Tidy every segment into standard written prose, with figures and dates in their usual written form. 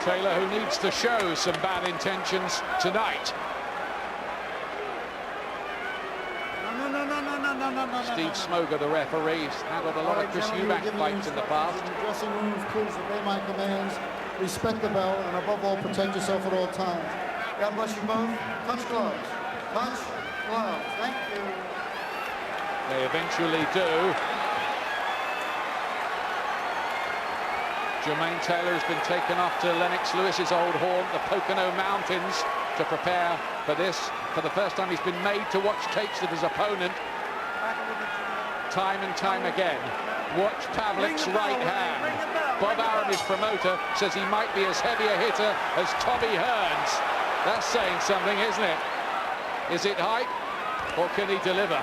Taylor, who needs to show some bad intentions tonight. Steve Smoger, the referee, has handled a lot of Chris Eubank fights in the past. In the dressing room, please obey my commands, respect the bell, and above all, protect yourself at all times. God bless you both. Touch gloves. Touch gloves. Thank you. They eventually do. Jermain Taylor has been taken off to Lennox Lewis's old haunt, the Pocono Mountains, to prepare for this. For the first time, he's been made to watch tapes of his opponent time and time again. Watch Pavlik's right hand. Bob Arum, his promoter, says he might be as heavy a hitter as Tommy Hearns. That's saying something, isn't it? Is it height, or can he deliver?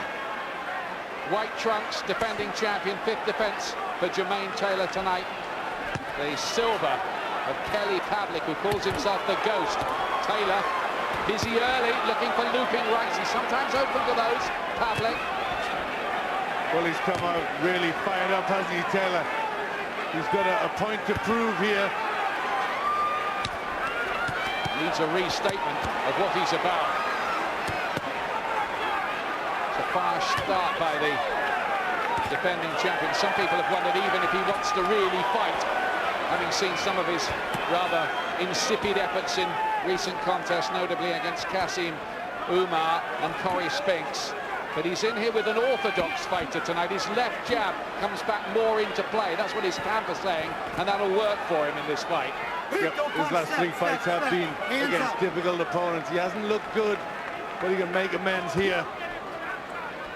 White trunks, defending champion, fifth defense for Jermain Taylor tonight. The silver of Kelly Pavlik, who calls himself the Ghost. Taylor, busy early, looking for looping rights. He's sometimes open to those, Pavlik. Well, he's come out really fired up, hasn't he, Taylor? He's got a point to prove here. Needs a restatement of what he's about. It's a fast start by the defending champion. Some people have wondered even if he wants to really fight, having seen some of his rather insipid efforts in recent contests, notably against Kasim Umar and Corey Spinks. But he's in here with an orthodox fighter tonight. His left jab comes back more into play. That's what his camp is saying, and that'll work for him in this fight. Yep, his last three fights have been against difficult opponents. He hasn't looked good, but he can make amends here.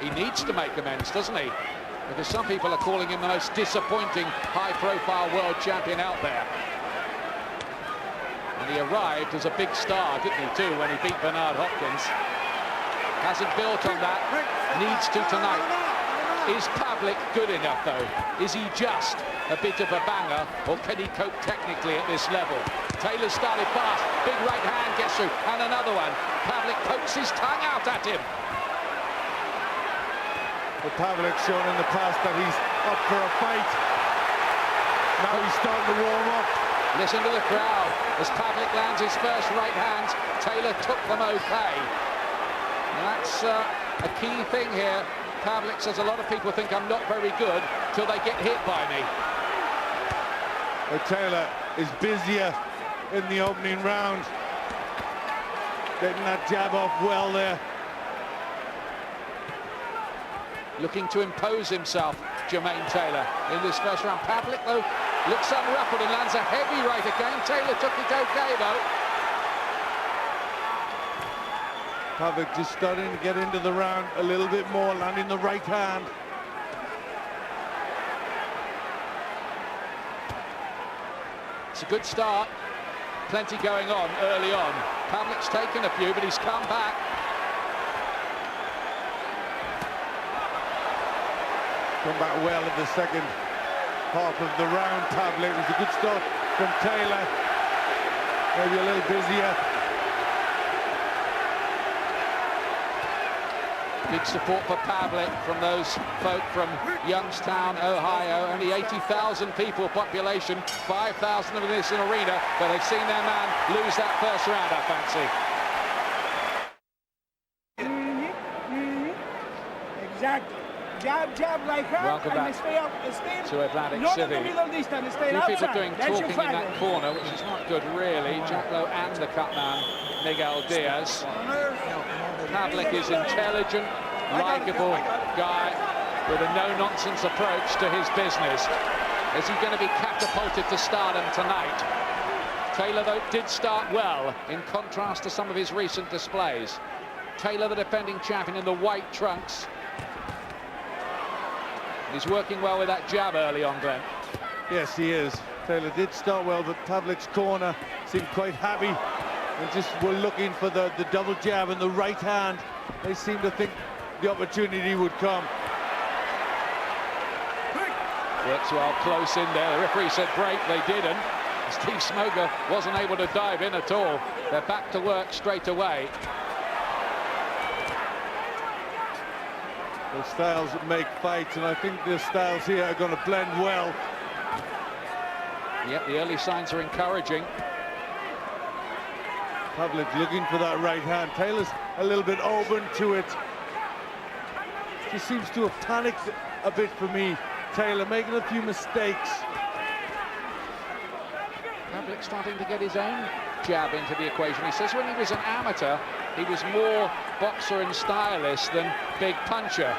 He needs to make amends, doesn't he? Because some people are calling him the most disappointing high-profile world champion out there. And he arrived as a big star, didn't he, too, when he beat Bernard Hopkins. Hasn't built on that, needs to tonight. Is Pavlik good enough, though? Is he just a bit of a banger, or can he cope technically at this level? Taylor started fast, big right hand gets through, and another one. Pavlik pokes his tongue out at him. But Pavlik's shown in the past that he's up for a fight. Now he's starting to warm up. Listen to the crowd as Pavlik lands his first right hands. Taylor took them okay. And that's a key thing here. Pavlik says a lot of people think I'm not very good till they get hit by me. But Taylor is busier in the opening round. Getting that jab off well there. Looking to impose himself, Jermain Taylor, in this first round. Pavlik, though, looks unruffled and lands a heavy right again. Taylor took it okay, though. Pavlik just starting to get into the round a little bit more, landing the right hand. It's a good start. Plenty going on early on. Pavlik's taken a few, but he's come back. Come back well in the second half of the round. Pavlik was a good start from Taylor. Maybe a little busier. Big support for Pavlik from those folk from Youngstown, Ohio. Only 80,000 people population, 5,000 of them in this arena, but they've seen their man lose that first round, I fancy. Exactly. Jab, like her. Welcome back to Atlantic City. Few people doing talking in that corner, which is not good, really. Jack Lowe and the cutman, Miguel Diaz. Pavlik is intelligent, likeable guy with a no-nonsense approach to his business. Is he going to be catapulted to stardom tonight? Taylor, though, did start well, in contrast to some of his recent displays. Taylor, the defending champion, in the white trunks. He's working well with that jab early on, Glenn. Yes, he is. Taylor did start well, but Pavlik's corner seemed quite happy and just were looking for the double jab and the right hand. They seemed to think the opportunity would come. Works well close in there. The referee said break, they didn't. Steve Smoger wasn't able to dive in at all. They're back to work straight away. The styles that make fights, and I think the styles here are going to blend well. Yep, the early signs are encouraging. Pavlik looking for that right hand. Taylor's a little bit open to it. He seems to have panicked a bit for me. Taylor making a few mistakes. Pavlik starting to get his own jab into the equation. He says when he was an amateur, he was more boxer and stylist than big puncher.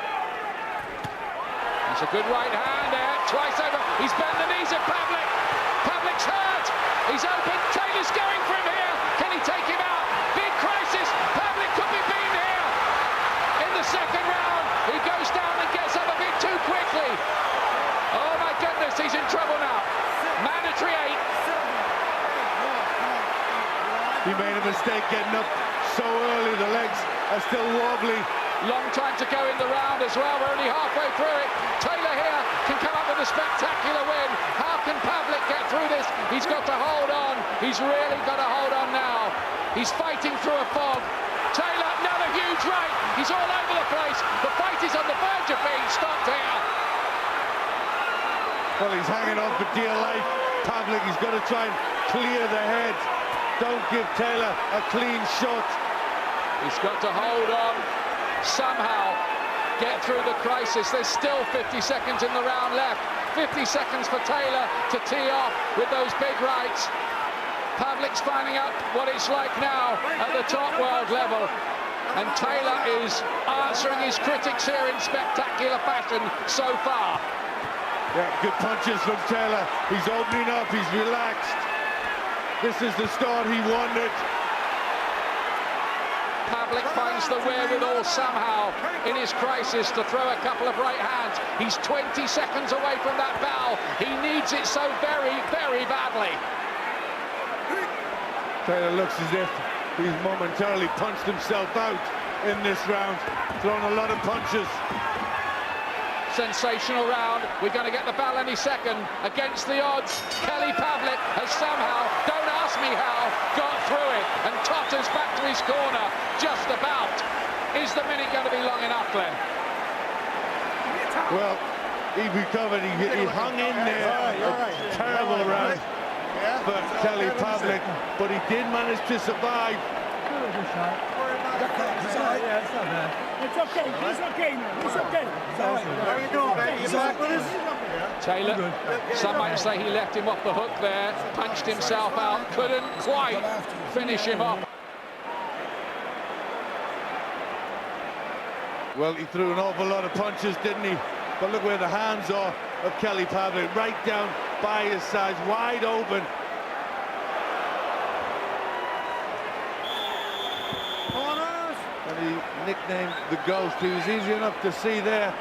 It's a good right hand there, twice over. He's bent the knees at Pavlik. Pavlik's hurt. He's open. Taylor's going for him here. Can he take him out? Big crisis. Pavlik could be beaten here. In the second round, he goes down and gets up a bit too quickly. Oh my goodness, he's in trouble now. Mandatory 8. He made a mistake getting up so early. The legs are still wobbly. Long time to go in the round as well. We're only halfway through it. Taylor here can come up with a spectacular win. How can Pavlik get through this? He's got to hold on. He's really got to hold on now. He's fighting through a fog. Taylor, another huge right. He's all over the place. The fight is on the verge of being stopped here. Well, he's hanging on for dear life. Pavlik, he's got to try and clear the head. Don't give Taylor a clean shot. He's got to hold on. Somehow get through the crisis. There's still 50 seconds in the round left. 50 seconds for Taylor to tee off with those big rights. Pavlik's finding out what it's like now at the top world level. And Taylor is answering his critics here in spectacular fashion so far. Yeah, good punches from Taylor. He's opening up, he's relaxed. This is the start he wanted. Pavlik finds the wherewithal somehow in his crisis to throw a couple of right hands. He's 20 seconds away from that bow. He needs it so very, very badly. Taylor looks as if he's momentarily punched himself out in this round. Thrown a lot of punches. Sensational round. We're going to get the bell any second. Against the odds, Kelly Pavlik has somehow, don't ask me how, got through it and totters back to his corner. Just about. Is the minute going to be long enough, Glenn? Well, he recovered. He hung in there. A terrible round for Kelly Pavlik, but he did manage to survive. It's okay. It's okay now. It's okay. How you doing, man? You back with us? Taylor, some might say he left him off the hook there, punched himself out, couldn't quite finish him off. Well, he threw an awful lot of punches, didn't he? But look where the hands are of Kelly Pavlik, right down by his sides, wide open. And he nicknamed The Ghost. He was easy enough to see there.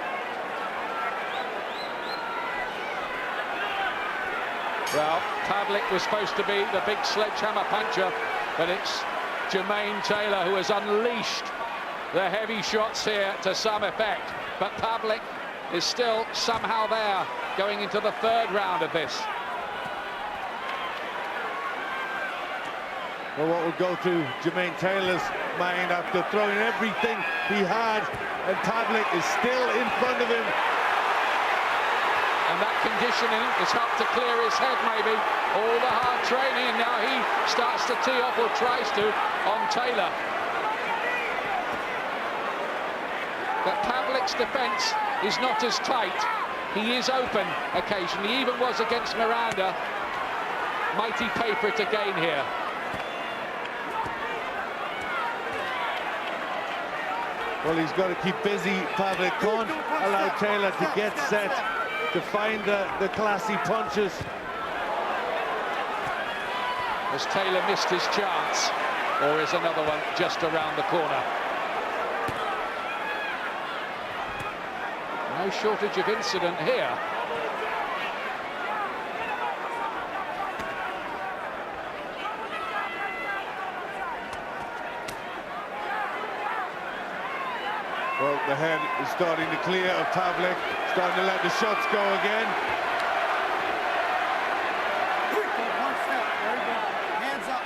Well, Pavlik was supposed to be the big sledgehammer puncher, but it's Jermain Taylor who has unleashed the heavy shots here to some effect. But Pavlik is still somehow there going into the third round of this. Well, what will go through Jermain Taylor's mind after throwing everything he had, and Pavlik is still in front of him. And that conditioning has helped to clear his head, maybe. All the hard training, and now he starts to tee off, or tries to, on Taylor. But Pavlik's defence is not as tight. He is open occasionally, he even was against Miranda. Might he pay for it again here? Well, he's got to keep busy. Pavlik can't allow Taylor to get set, to find the classy punches. Has Taylor missed his chance, or is another one just around the corner? No shortage of incident here. Well, the head is starting to clear of Pavlik, starting to let the shots go again. Hands up.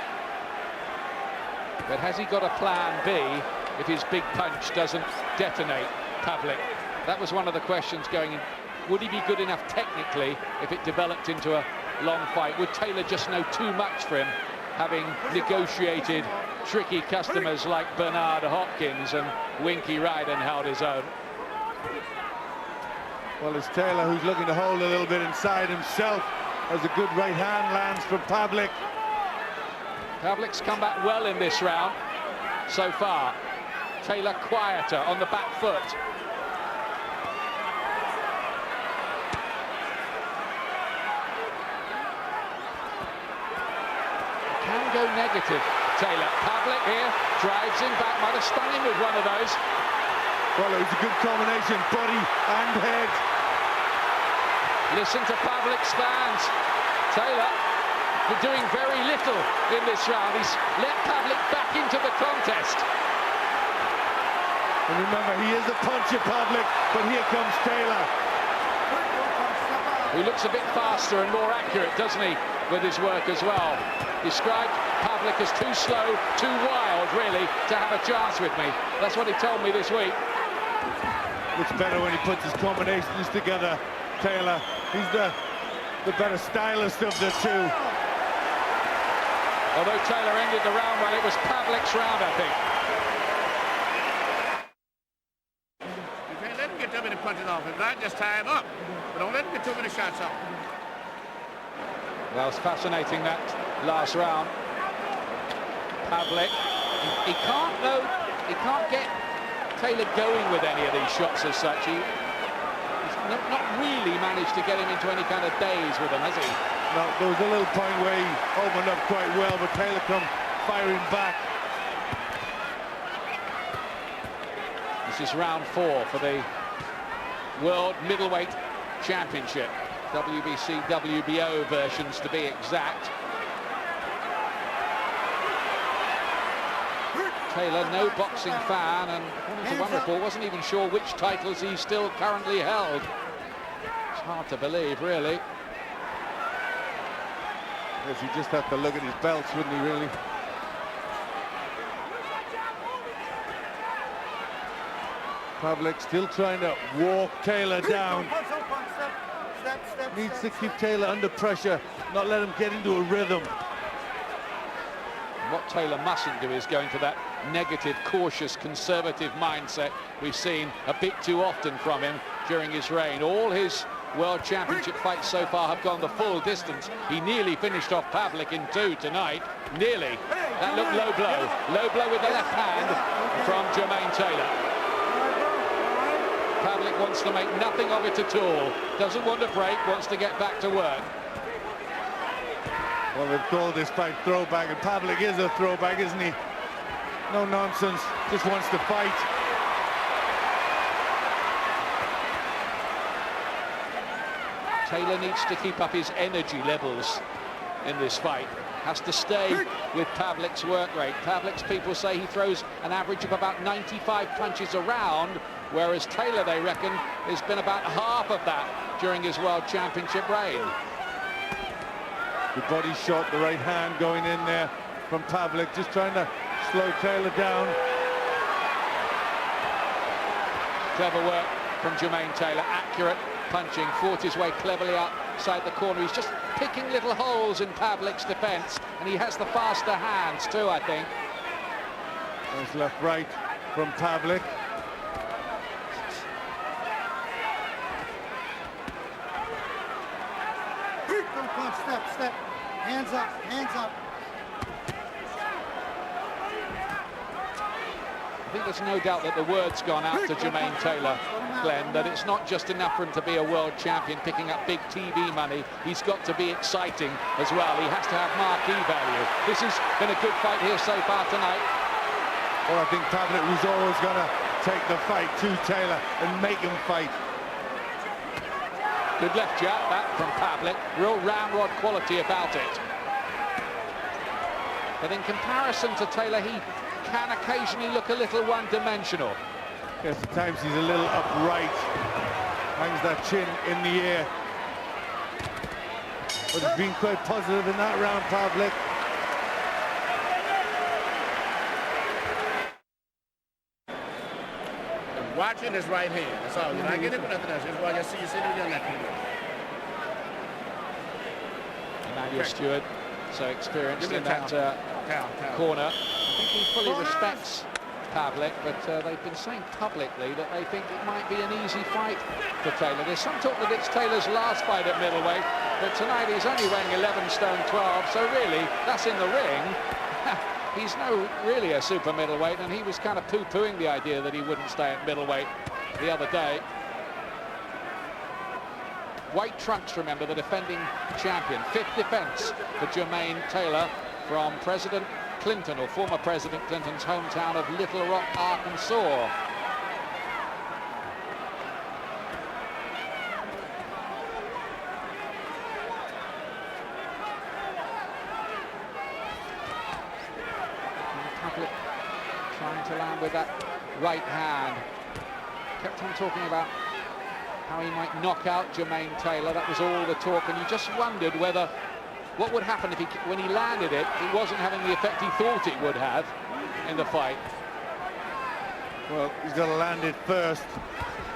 But has he got a plan B if his big punch doesn't detonate, Pavlik? That was one of the questions going in. Would he be good enough technically if it developed into a long fight? Would Taylor just know too much for him having negotiated tricky customers like Bernard Hopkins, and Winky Ryden held his own. Well, it's Taylor who's looking to hold a little bit inside himself as a good right hand lands from Pavlik. Pavlik's come back well in this round so far. Taylor quieter on the back foot. Can go negative, Taylor. Pavlik here drives him back, might have stung him with one of those. Well, it was a good combination, body and head. Listen to Pavlik's fans. Taylor doing very little in this round. He's let Pavlik back into the contest. And remember, he is a puncher, Pavlik, but here comes Taylor. He looks a bit faster and more accurate, doesn't he, with his work as well. Described Pavlik as too slow, too wild, really, to have a chance with me. That's what he told me this week. Looks better when he puts his combinations together, Taylor. He's the better stylist of the two. Although Taylor ended the round well, it was Pavlik's round, I think. You can't let him get too many punches off him, right? Just tie him up. But don't let him get too many shots off. Well, it's fascinating, that last round. Pavlik, he can't get Taylor going with any of these shots as such. He's not really managed to get him into any kind of daze with them, has he? No, there was a little point where he opened up quite well, but Taylor come firing back. This is round 4 for the World Middleweight Championship. WBC, WBO versions to be exact. Taylor, no boxing fan, and according to one report, wasn't even sure which titles he still currently held. It's hard to believe, really. Yes, he just had to look at his belts, wouldn't he, really? Pavlik still trying to walk Taylor down. Needs to keep Taylor under pressure, not let him get into a rhythm. What Taylor mustn't do is go into that negative, cautious, conservative mindset we've seen a bit too often from him during his reign. All his World Championship fights so far have gone the full distance. He nearly finished off Pavlik in 2 tonight. Nearly. That looked low blow. Low blow with the left hand from Jermain Taylor. Pavlik wants to make nothing of it at all. Doesn't want to break, wants to get back to work. Well, they've called this fight throwback, and Pavlik is a throwback, isn't he? No nonsense, just wants to fight. Taylor needs to keep up his energy levels in this fight. Has to stay with Pavlik's work rate. Pavlik's people say he throws an average of about 95 punches a round, whereas Taylor, they reckon, has been about half of that during his World Championship reign. The body shot, the right hand going in there from Pavlik, just trying to slow Taylor down. Clever work from Jermain Taylor, accurate punching, fought his way cleverly outside the corner. He's just picking little holes in Pavlik's defence, and he has the faster hands too, I think. Nice left-right from Pavlik. Step, hands up, hands up. I think there's no doubt that the word's gone out to Jermain Taylor, Glenn, that it's not just enough for him to be a world champion picking up big TV money. He's got to be exciting as well. He has to have marquee value. This has been a good fight here so far tonight. Well, I think Pavlik was always going to take the fight to Taylor and make him fight. Good left jab, that from Pavlik. Real ramrod quality about it. But in comparison to Taylor, he can occasionally look a little one-dimensional. Yes, at times he's a little upright. Hangs that chin in the air. But he's been quite positive in that round, Pavlik. Watching his right hand. That's all. You're not getting it with nothing else. Just while you see with your left hand. Emmanuel Stewart so experienced in that Towel. corner. I think he fully respects Pavlik, but they've been saying publicly that they think it might be an easy fight for Taylor. There's some talk that it's Taylor's last fight at middleweight, but tonight he's only weighing 11 stone 12, so really, that's in the ring. He's really a super middleweight, and he was kind of poo-pooing the idea that he wouldn't stay at middleweight the other day. White trunks, remember, the defending champion. 5th defense for Jermain Taylor from President Clinton, or former President Clinton's hometown of Little Rock, Arkansas. Pavlik trying to land with that right hand. Kept on talking about how he might knock out Jermain Taylor. That was all the talk, and you just wondered whether what would happen if when he landed it, it wasn't having the effect he thought it would have in the fight. Well, he's got to land it first.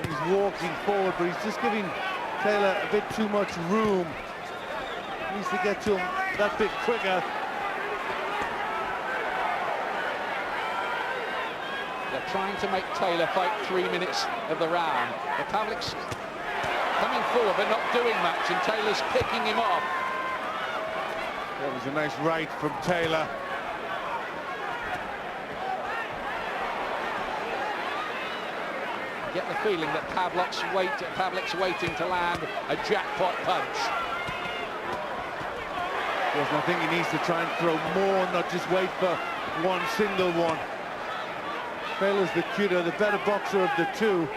He's walking forward, but he's just giving Taylor a bit too much room. He needs to get to him that bit quicker. They're trying to make Taylor fight 3 minutes of the round. The Pavlik's coming forward but not doing much, and Taylor's picking him off. That was a nice right from Taylor. I get the feeling that Pavlik's waiting to land a jackpot punch. Yes, I think he needs to try and throw more, not just wait for one single one. Taylor's the cuter, the better boxer of the two.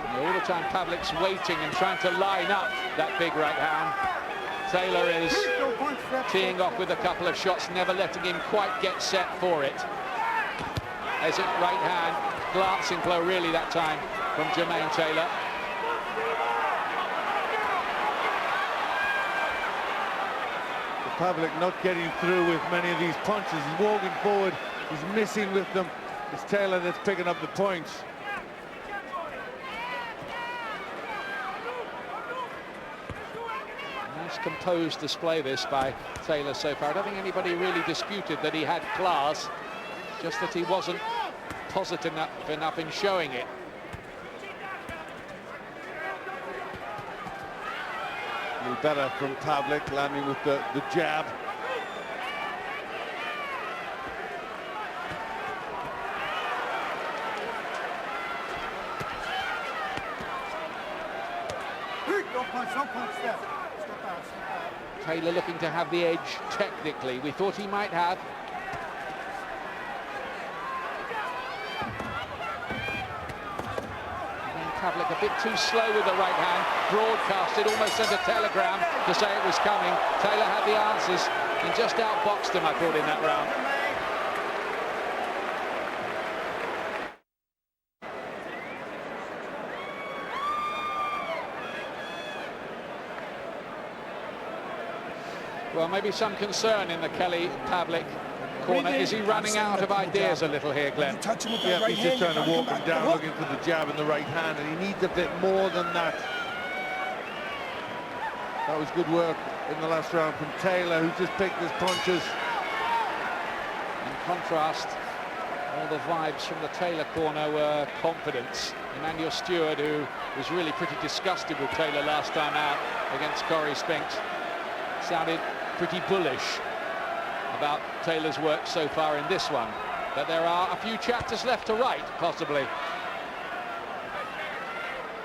And all the time Pavlik's waiting and trying to line up that big right hand. Taylor is teeing off with a couple of shots, never letting him quite get set for it. There's a right hand, glancing blow really that time from Jermain Taylor. Pavlik not getting through with many of these punches. He's walking forward, he's missing with them. It's Taylor that's picking up the points. Nice composed display this by Taylor so far. I don't think anybody really disputed that he had class, just that he wasn't positive enough in showing it. A little better from Pavlik, landing with the jab. Don't punch, step. Step out. Taylor looking to have the edge technically. We thought he might have. Pavlik a bit too slow with the right hand, broadcasted, almost sent a telegram to say it was coming. Taylor had the answers and just outboxed him, I thought, in that round. Well, maybe some concern in the Kelly Pavlik corner. Is he running out of ideas a little here, Glenn? Yeah, he's just trying to walk him down, looking for the jab in the right hand, and he needs a bit more than that. That was good work in the last round from Taylor, who just picked his punches. In contrast, all the vibes from the Taylor corner were confidence. Emmanuel Stewart, who was really pretty disgusted with Taylor last time out against Corey Spinks, sounded pretty bullish about Taylor's work so far in this one. But there are a few chapters left to write, possibly. I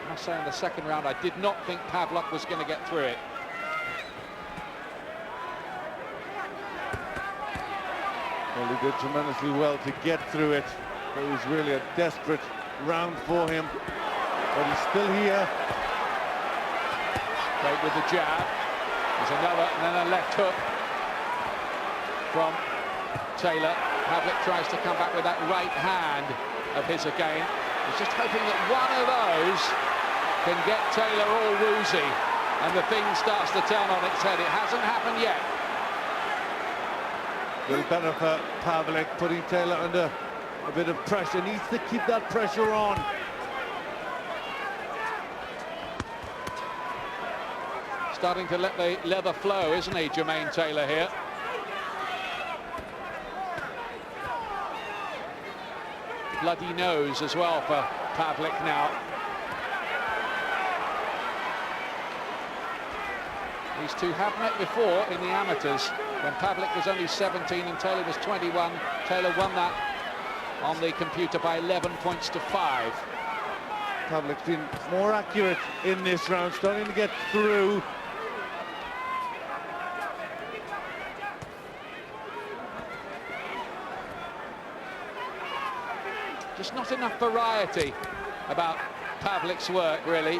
must say, in the second round, I did not think Pavlik was going to get through it. Well, he did tremendously well to get through it. It was really a desperate round for him. But he's still here. Great with the jab. There's another, and then a left hook from Taylor. Pavlik tries to come back with that right hand of his again. He's just hoping that one of those can get Taylor all woozy and the thing starts to turn on its head. It hasn't happened yet. A little better for Pavlik, putting Taylor under a bit of pressure. Needs to keep that pressure on. Starting to let the leather flow, isn't he, Jermain Taylor here? Bloody nose as well for Pavlik now. These two have met before in the amateurs when Pavlik was only 17 and Taylor was 21. Taylor won that on the computer by 11 points to 5. Pavlik's been more accurate in this round, starting to get through. Just not enough variety about Pavlik's work, really.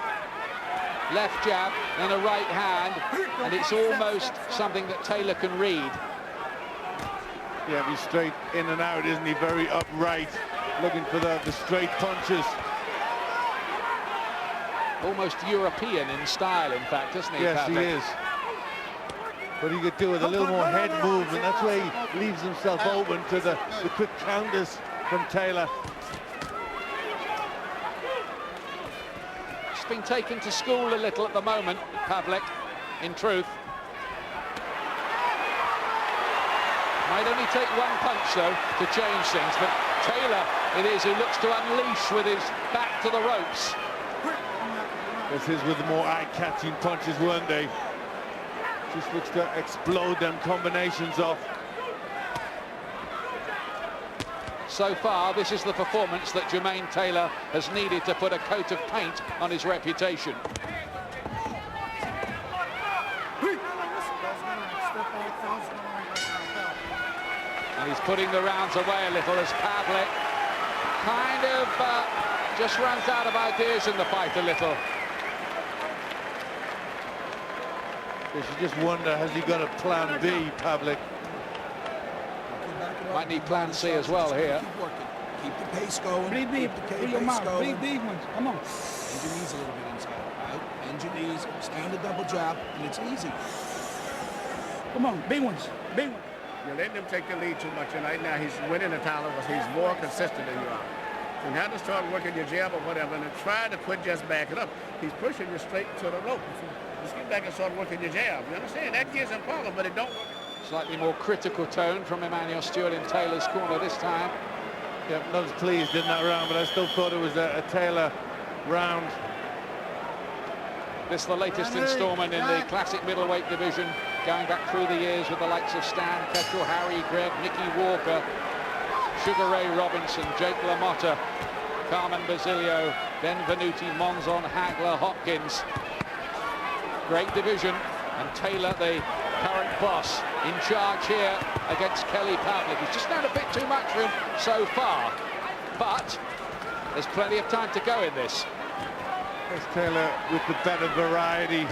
Left jab, then a right hand, and it's almost something that Taylor can read. Yeah, he's straight in and out, isn't he? Very upright, looking for the straight punches. Almost European in style, in fact, isn't he? Yes, Pavlik? he is. But he could do with a little more head movement. That's where he leaves himself open to the quick counters from Taylor. He's been taken to school a little at the moment, Pavlik, in truth. Might only take one punch, though, to change things, but Taylor it is who looks to unleash with his back to the ropes. This is with the more eye-catching punches, weren't they? Just looks to explode them combinations off. So far, this is the performance that Jermain Taylor has needed to put a coat of paint on his reputation. And he's putting the rounds away a little as Pavlik kind of just runs out of ideas in the fight a little. You should just wonder, has he got a plan B, Pavlik? Might need plan C as well here. Keep working. Keep the pace going. Breathe deep. With your mouth. Breathe deep ones. Come on. Bend your knees a little bit inside, right? Bend your knees, stand a double jab, and it's easy. Come on. Big ones. Big ones. You're letting him take the lead too much tonight. Now he's winning the title because he's more consistent than you are. You have to start working your jab or whatever, and try to quit just backing up. He's pushing you straight to the rope. Just get back and start working your jab. You understand? That gives him problem, but it don't. Slightly more critical tone from Emmanuel Stewart in Taylor's corner this time. Yeah, not as pleased in that round, but I still thought it was a Taylor round. This is the latest instalment in the classic middleweight division, going back through the years with the likes of Stan Ketchel, Harry Gregg, Nicky Walker, Sugar Ray Robinson, Jake LaMotta, Carmen Basilio, Ben Venuti, Monzon, Hagler, Hopkins. Great division, and Taylor, the current boss, in charge here against Kelly Pavlik. He's just done a bit too much for him so far, but there's plenty of time to go in this. There's Taylor with the better variety,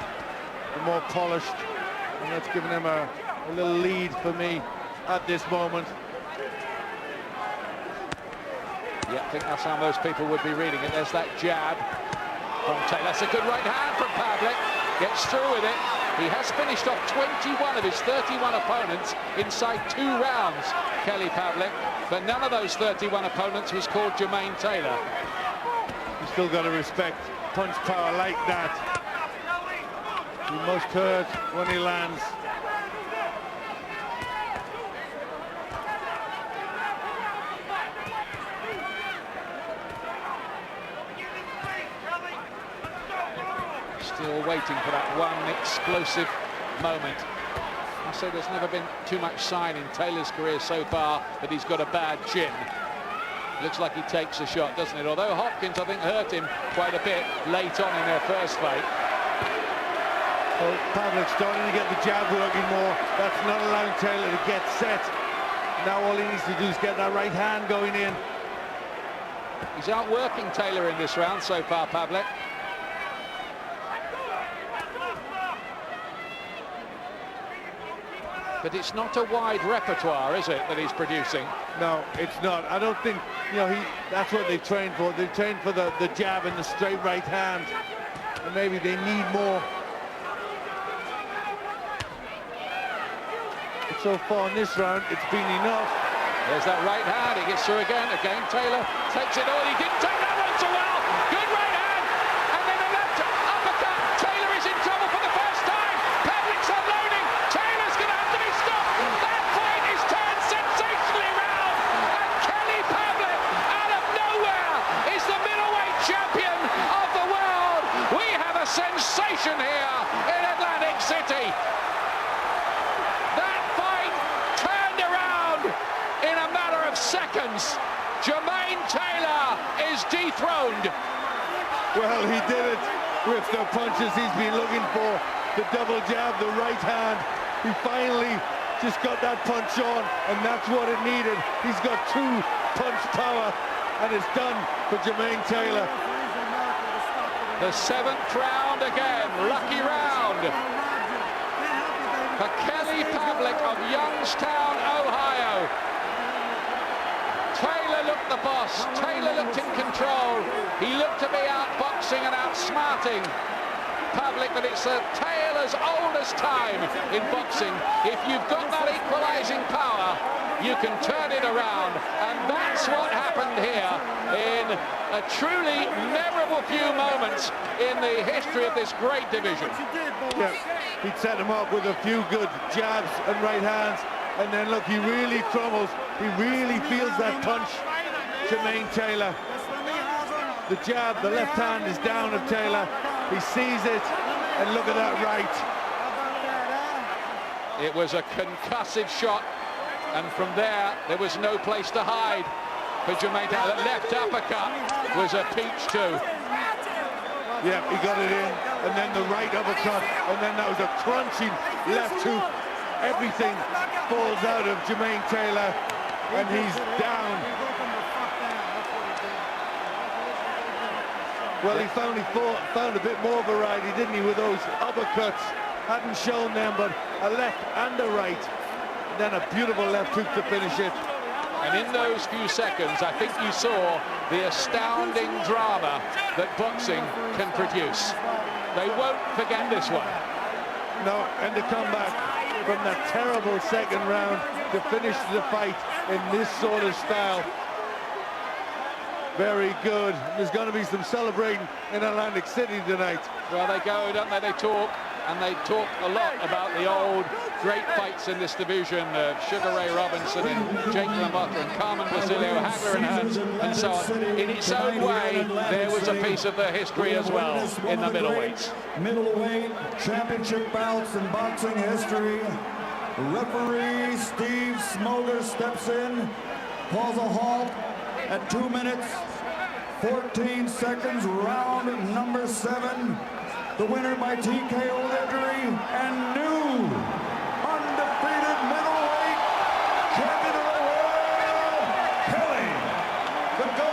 the more polished, and that's given him a little lead for me at this moment. Yeah, I think that's how most people would be reading it. There's that jab from Taylor. That's a good right hand from Pavlik. Gets through with it. He has finished off 21 of his 31 opponents inside 2 rounds, Kelly Pavlik, but none of those 31 opponents was called Jermain Taylor. You still got to respect punch power like that. He must hurt when he lands. Still waiting for that one explosive moment. I say there's never been too much sign in Taylor's career so far that he's got a bad chin. Looks like he takes a shot, doesn't it? Although Hopkins, I think, hurt him quite a bit late on in their first fight. Well, Pavlik's starting to get the jab working more. That's not allowing Taylor to get set. Now all he needs to do is get that right hand going in. He's outworking Taylor in this round so far, Pavlik. But it's not a wide repertoire, is it, that he's producing? No, it's not. I don't think, that's what they've trained for. They've trained for the jab and the straight right hand. And maybe they need more. But so far in this round, it's been enough. There's that right hand. He gets through again. Again, Taylor takes it all. He didn't take that one so well. Good right hand. And then a left uppercut. Taylor is in trouble for the first time. dethroned. Well, he did it with the punches he's been looking for. The double jab, the right hand. He finally just got that punch on, and that's what it needed. He's got true punch power, and it's done for Jermain Taylor. The 7th round again, lucky round for Kelly Pavlik of Youngstown, Ohio. Taylor looked the boss. Taylor looked in control. He looked to be outboxing and outsmarting Pavlik, but it's Taylor's oldest time in boxing. If you've got that equalizing power, you can turn it around, and that's what happened here in a truly memorable few moments in the history of this great division. Yeah, he'd set him up with a few good jabs and right hands, and then look, he really crumbles. He really feels that punch, Jermain Taylor. The jab, the left hand is down of Taylor. He sees it, and look at that right. It was a concussive shot, and from there was no place to hide for Jermain Taylor. The left uppercut was a peach too. Yeah, he got it in, and then the right uppercut, and then that was a crunching left hook. Everything falls out of Jermain Taylor, and he's down. Well, he found a bit more variety, didn't he, with those uppercuts. Hadn't shown them, but a left and a right. And then a beautiful left hook to finish it. And in those few seconds, I think you saw the astounding drama that boxing can produce. They won't forget this one. No, and to come back from that terrible second round to finish the fight in this sort of style. Very good. There's going to be some celebrating in Atlantic City tonight. Well, they go, don't they? They talk, and they talk a lot about the old great fights in this division. Sugar Ray Robinson and Jake LaMotta and Carmen Basilio, Hagler and Hearns, and so on. In its own way, there was a piece of their history as well in the middleweights. Middleweight championship bouts in boxing history. Referee Steve Smoger steps in, calls a halt at 2 minutes, 14 seconds, round number 7. The winner by TKO victory and new undefeated middleweight champion of the world, Kelly The Ghost